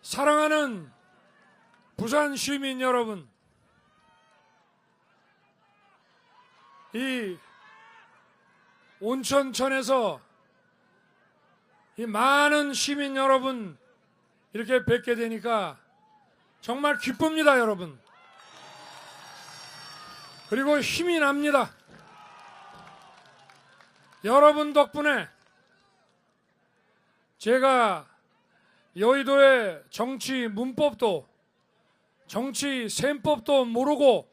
사랑하는 부산 시민 여러분, 이 온천천에서 이 많은 시민 여러분 이렇게 뵙게 되니까 정말 기쁩니다, 여러분. 그리고 힘이 납니다. 여러분 덕분에 제가 여의도의 정치 문법도 정치 셈법도 모르고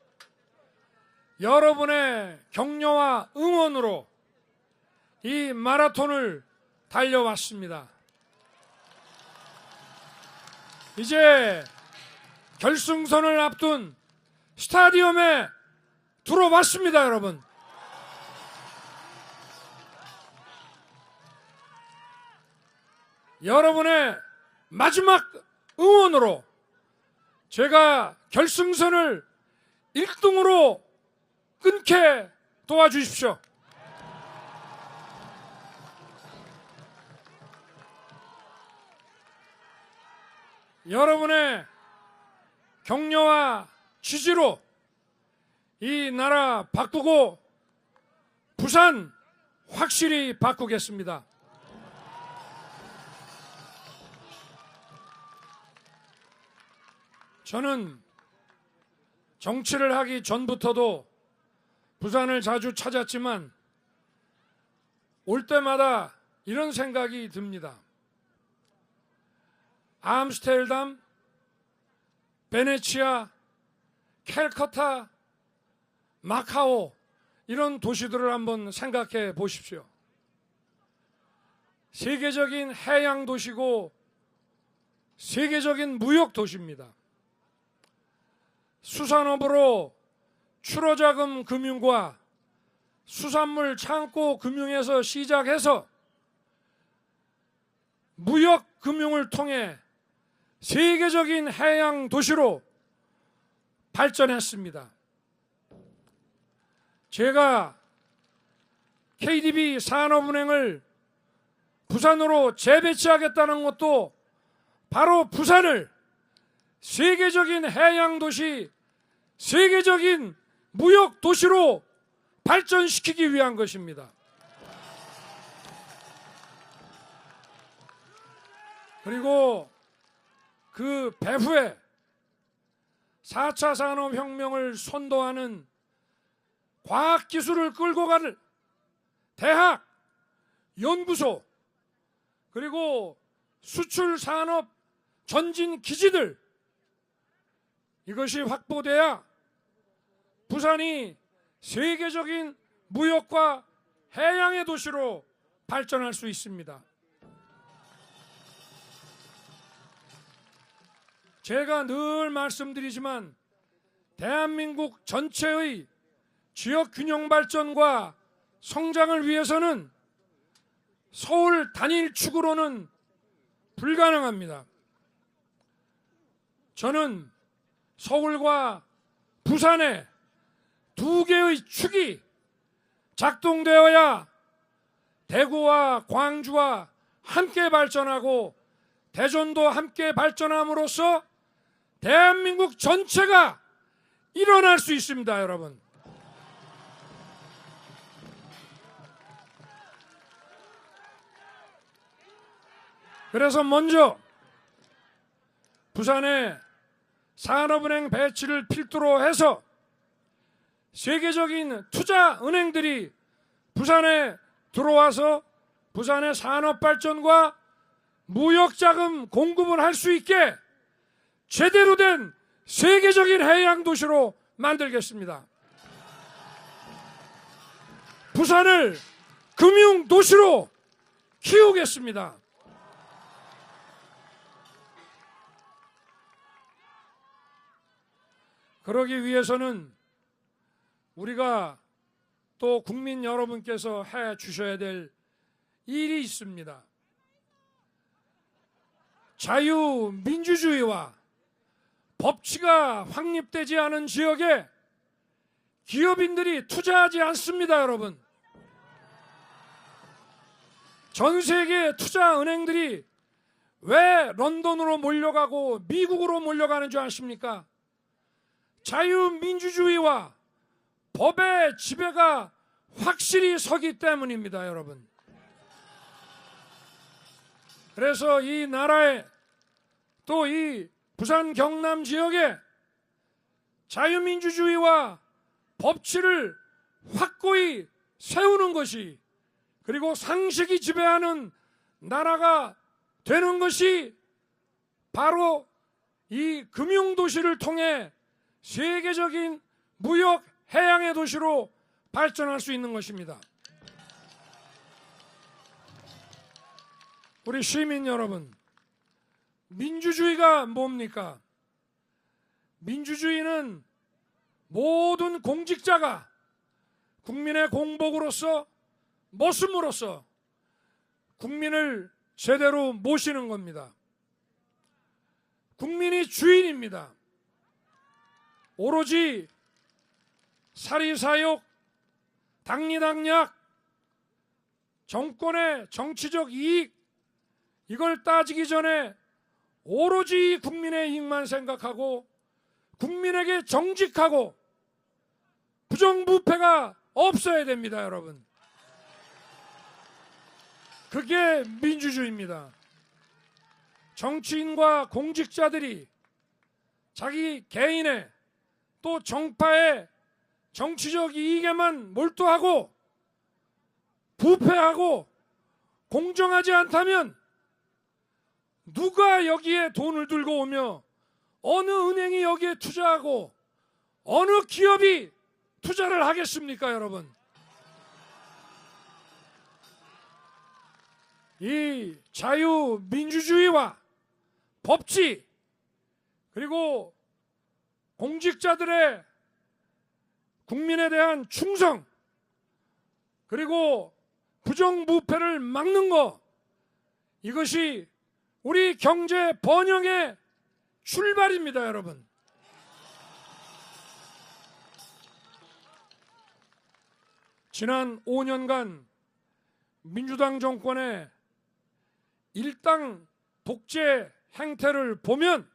여러분의 격려와 응원으로 이 마라톤을 달려왔습니다. 이제 결승선을 앞둔 스타디움에 들어왔습니다, 여러분. 여러분의 마지막 응원으로 제가 결승선을 1등으로 끊게 도와주십시오. 여러분의 격려와 지지로 이 나라 바꾸고 부산 확실히 바꾸겠습니다. 저는 정치를 하기 전부터도 부산을 자주 찾았지만 올 때마다 이런 생각이 듭니다. 암스테르담, 베네치아, 캘커타, 마카오 이런 도시들을 한번 생각해 보십시오. 세계적인 해양 도시고 세계적인 무역 도시입니다. 수산업으로 출어자금 금융과 수산물 창고 금융에서 시작해서 무역 금융을 통해 세계적인 해양 도시로 발전했습니다. 제가 KDB 산업은행을 부산으로 재배치하겠다는 것도 바로 부산을 세계적인 해양 도시, 세계적인 무역 도시로 발전시키기 위한 것입니다. 그리고 그 배후에 4차 산업혁명을 선도하는 과학기술을 끌고 가는 대학, 연구소, 그리고 수출산업 전진기지들, 이것이 확보돼야 부산이 세계적인 무역과 해양의 도시로 발전할 수 있습니다. 제가 늘 말씀드리지만 대한민국 전체의 지역 균형 발전과 성장을 위해서는 서울 단일축으로는 불가능합니다. 저는 서울과 부산의 두 개의 축이 작동되어야 대구와 광주와 함께 발전하고 대전도 함께 발전함으로써 대한민국 전체가 일어날 수 있습니다, 여러분. 그래서 먼저 부산에 산업은행 배치를 필두로 해서 세계적인 투자은행들이 부산에 들어와서 부산의 산업발전과 무역자금 공급을 할 수 있게 제대로 된 세계적인 해양도시로 만들겠습니다. 부산을 금융도시로 키우겠습니다. 그러기 위해서는 우리가 또 국민 여러분께서 해 주셔야 될 일이 있습니다. 자유민주주의와 법치가 확립되지 않은 지역에 기업인들이 투자하지 않습니다, 여러분. 전 세계 투자은행들이 왜 런던으로 몰려가고 미국으로 몰려가는 줄 아십니까? 자유민주주의와 법의 지배가 확실히 서기 때문입니다, 여러분. 그래서 이 나라에, 또 이 부산 경남 지역에 자유민주주의와 법치를 확고히 세우는 것이, 그리고 상식이 지배하는 나라가 되는 것이 바로 이 금융도시를 통해 세계적인 무역 해양의 도시로 발전할 수 있는 것입니다. 우리 시민 여러분, 민주주의가 뭡니까? 민주주의는 모든 공직자가 국민의 공복으로서, 모습으로서 국민을 제대로 모시는 겁니다. 국민이 주인입니다. 오로지 사리사욕, 당리당략, 정권의 정치적 이익, 이걸 따지기 전에 오로지 국민의 이익만 생각하고 국민에게 정직하고 부정부패가 없어야 됩니다, 여러분. 그게 민주주의입니다. 정치인과 공직자들이 자기 개인의, 또 정파의 정치적 이익에만 몰두하고 부패하고 공정하지 않다면 누가 여기에 돈을 들고 오며 어느 은행이 여기에 투자하고 어느 기업이 투자를 하겠습니까, 여러분? 이 자유민주주의와 법치, 그리고 공직자들의 국민에 대한 충성, 그리고 부정부패를 막는 것, 이것이 우리 경제 번영의 출발입니다, 여러분. 지난 5년간 민주당 정권의 일당 독재 행태를 보면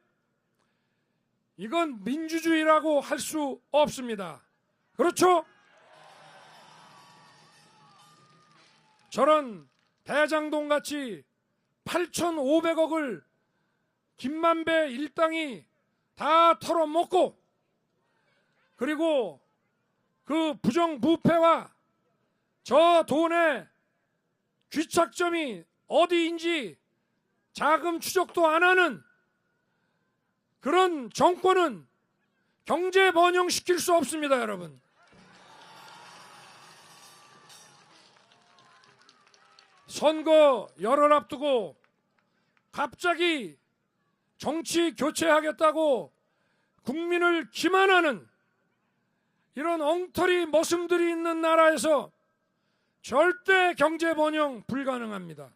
이건 민주주의라고 할 수 없습니다. 그렇죠? 저런 대장동같이 8,500억을 김만배 일당이 다 털어먹고, 그리고 그 부정부패와 저 돈의 귀착점이 어디인지 자금 추적도 안 하는 그런 정권은 경제 번영시킬 수 없습니다, 여러분. 선거 열흘 앞두고 갑자기 정치 교체하겠다고 국민을 기만하는 이런 엉터리 머슴들이 있는 나라에서 절대 경제 번영 불가능합니다.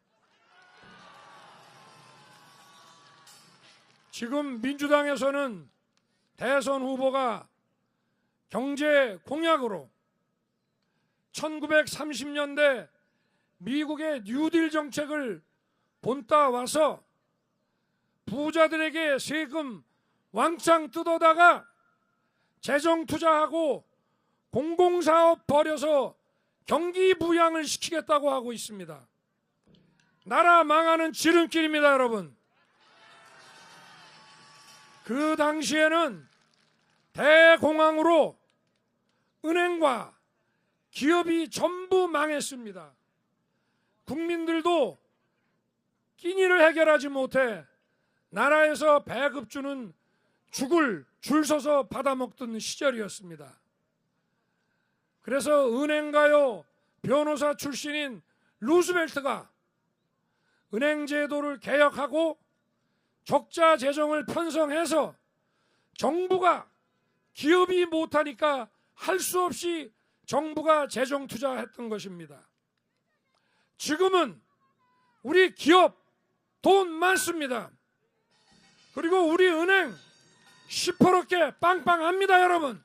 지금 민주당에서는 대선 후보가 경제 공약으로 1930년대 미국의 뉴딜 정책을 본따 와서 부자들에게 세금 왕창 뜯어다가 재정 투자하고 공공사업 벌여서 경기 부양을 시키겠다고 하고 있습니다. 나라 망하는 지름길입니다, 여러분. 그 당시에는 대공황으로 은행과 기업이 전부 망했습니다. 국민들도 끼니를 해결하지 못해 나라에서 배급 주는 죽을 줄 서서 받아먹던 시절이었습니다. 그래서 은행가요 변호사 출신인 루스벨트가 은행 제도를 개혁하고 적자 재정을 편성해서 정부가 기업이 못하니까 할 수 없이 정부가 재정 투자했던 것입니다. 지금은 우리 기업 돈 많습니다. 그리고 우리 은행 시퍼렇게 빵빵합니다, 여러분.